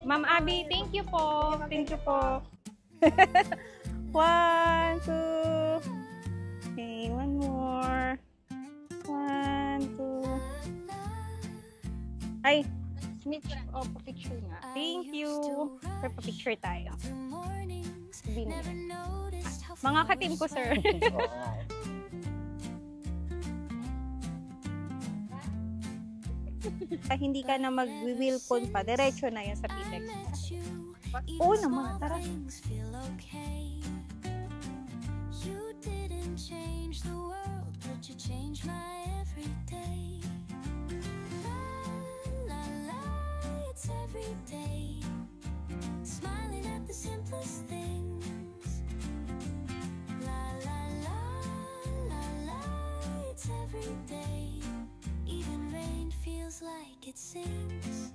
Ma'am Abby, thank you po. Thank you po. 1, 2. Okay, one more. 1, 2. Ay, pa-picture nga. Thank you. Sir, pa-picture tayo. Binili. Mga ka-team ko, sir. Hindi ka na mag-wilcon pa. Diretso na yan sa PTEX. Oo naman, tara. You didn't change the world, but you changed my everyday. La la, it's every day. Smiling at the simplest things. La la la, la la, it's every day. Even rain feels like it sings.